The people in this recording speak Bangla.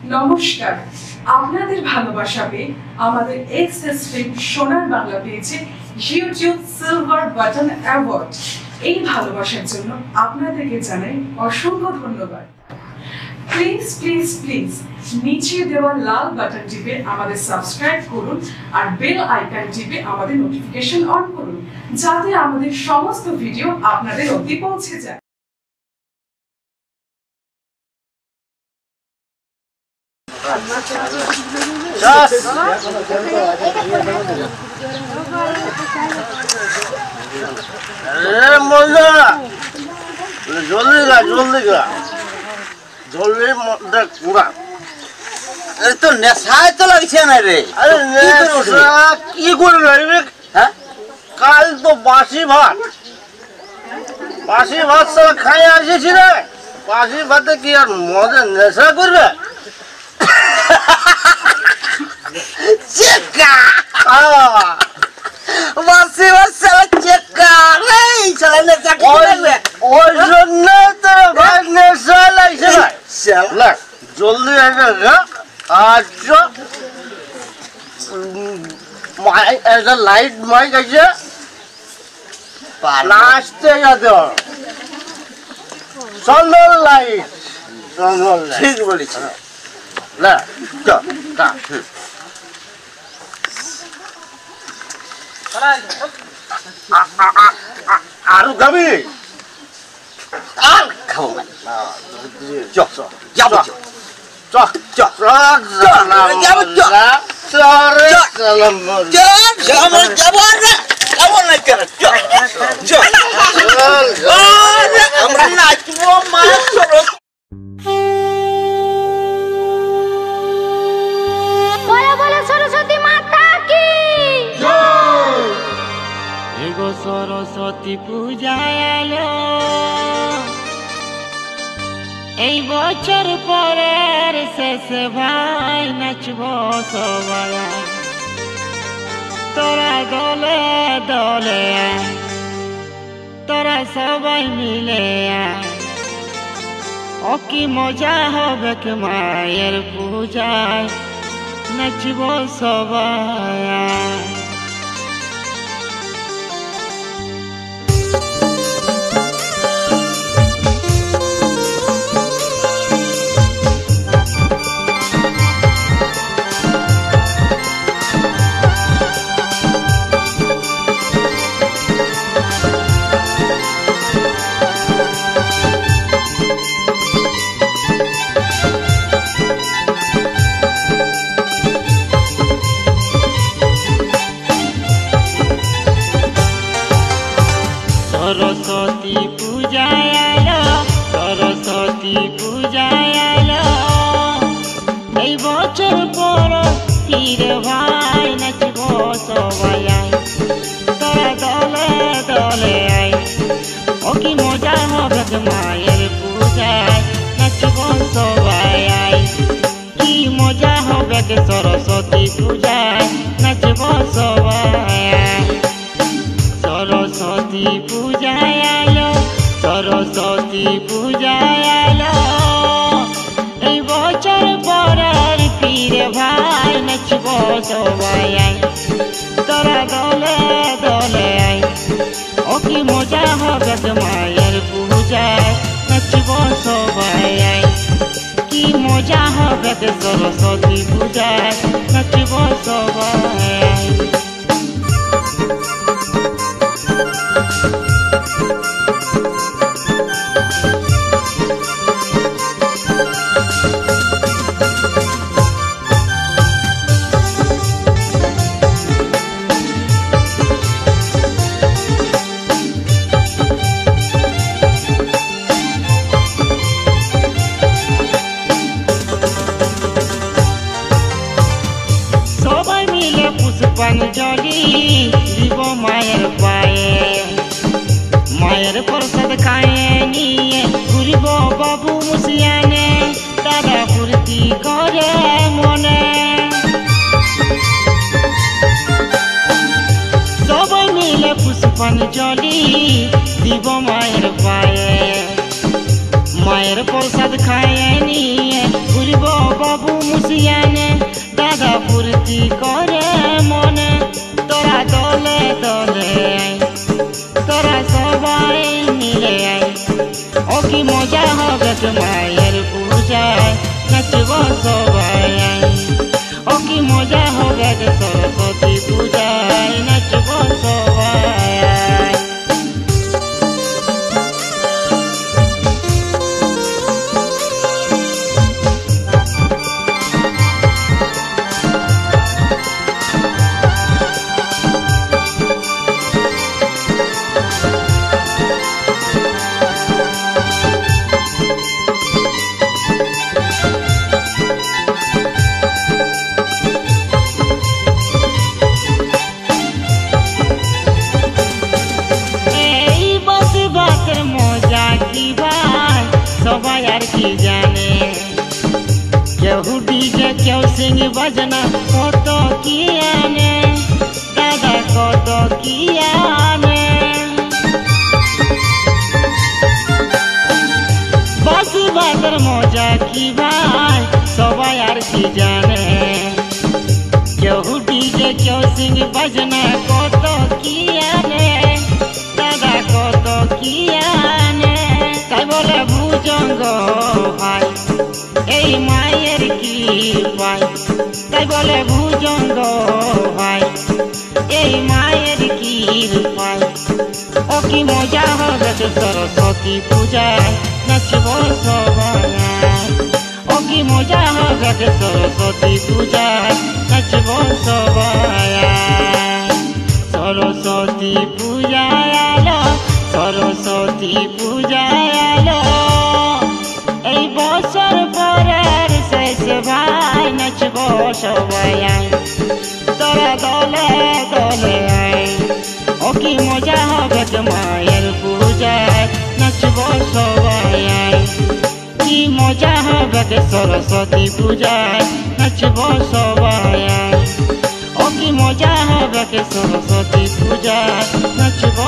নমস্কার, আপনাদের ভালোবাসা পেয়ে আমাদের এক্সএস ফিল্ম সোনার বাংলা পেয়েছে ইউটিউব সিলভার বাটন অ্যাওয়ার্ড। এই ভালোবাসার জন্য আপনাদেরকে জানাই অসংখ্য ধন্যবাদ। প্লিজ প্লিজ প্লিজ নিচে দেওয়া লাল বাটন টিপে আমাদের সাবস্ক্রাইব করুন আর বেল আইকন টিপে আমাদের নোটিফিকেশন অন করুন, যাতে আমাদের সমস্ত ভিডিও আপনাদের অবধি পৌঁছে যায়। তো নেশায় তো লাগছে না রে। কি করে লাগবে? হ্যাঁ, কাল তো বাসি ভাত সব খাই আসেছি রে। বাসি ভাতে কি আর মজা নেশা করবে? চেকা বাসি ভাত সালা চেকা রে, সালা নেশা করবে। ওই জন্য তো ভাই নেশা লাগছে না। জলদি আসবে আর একটা লাইট মাইক আছে, নাচতে যেতে হবে। সুন্দর লাইট, ঠিক বলেছি। না আরো খাবি? আর খাবো না। যাবো আমরা নাচবো মা। সরস্বতী পূজা এলো এই বছর পরের শেষে ভাই নাচব সবাই। তোরা দলে দলে তোরা সবাই মিলে ও কি মজা হবে কি মায়ের পূজায় নাচব সবাই। সরস্বতী পূজা এলো, সরস্বতী পূজা এলো এই বছর পর ফিরে ভাই নাচব সবাই। তোরা দলে দলে আয় ও কি মজা হবে মায়ের পূজায় নাচব সবাই। কি মজা হবে সরস্বতী পূজায় নাচব সবাই। সরস্বতী পূজা এলো, সরস্বতী পূজা এলো এই বছর পরের ফিরে ভাই নাচব সবাই। তোরা দলে দলে আয় ও কি মজা হবে মায়ের পূজায় নাচব সবাই। কি মজা হবে সরস্বতী পূজায় নাচব সবাই। পুষ্পাঞ্জলি দিব মায়ের পায়ে, মায়ের প্রসাদ খায়ে নিয়ে ঘুরিব বাবু মুসিয়ানে, তারা ফুর্তি করে মনে। সবাই মিলে পুষ্পাঞ্জলি দিব মায়ের পায়ে, মায়ের প্রসাদ খায়ে নিয়ে ঘুরিব বাবু দলে তোরা সবাই মিলে ও কি মজা হবে মায়ের পূজায় নাচব সবাই ও কি মজা হবে সরস্বতী পূজায় নাচব সবাই সবাই আর কি জানে কেউ ডিজে কেউ সিং বাজনা কত কি আনে দাদা কত কি আনে বাসি বাজার মজা কি ভাই সবাই আর কি জানে কেউ ডিজে কেউ সিং বাজনা কত কি আনে দাদা কত কি আনে তাই বলে ভুজঙ্গ ভাই এই মায়ের কি ভাই তাই বলে ভুজঙ্গ ভাই এই মায়ের কি ভাই ও কি মজা হবে সরস্বতী পূজায় নাচব সবাই ও কি মজা হবে সরস্বতী পূজায় নাচব সবাই সরস্বতী পূজায় আলো সরস্বতী পূজায় আলো এই বছর পরের শেষ ভাই নাচব সবাই তোরা দলে দলে ও কি মজা হবে মায়ের পূজায় নাচব সবাই কি মজা হবে সরস্বতী পূজায় নাচব সবাই ও কি মজা হবে সরস্বতী পূজায় নাচব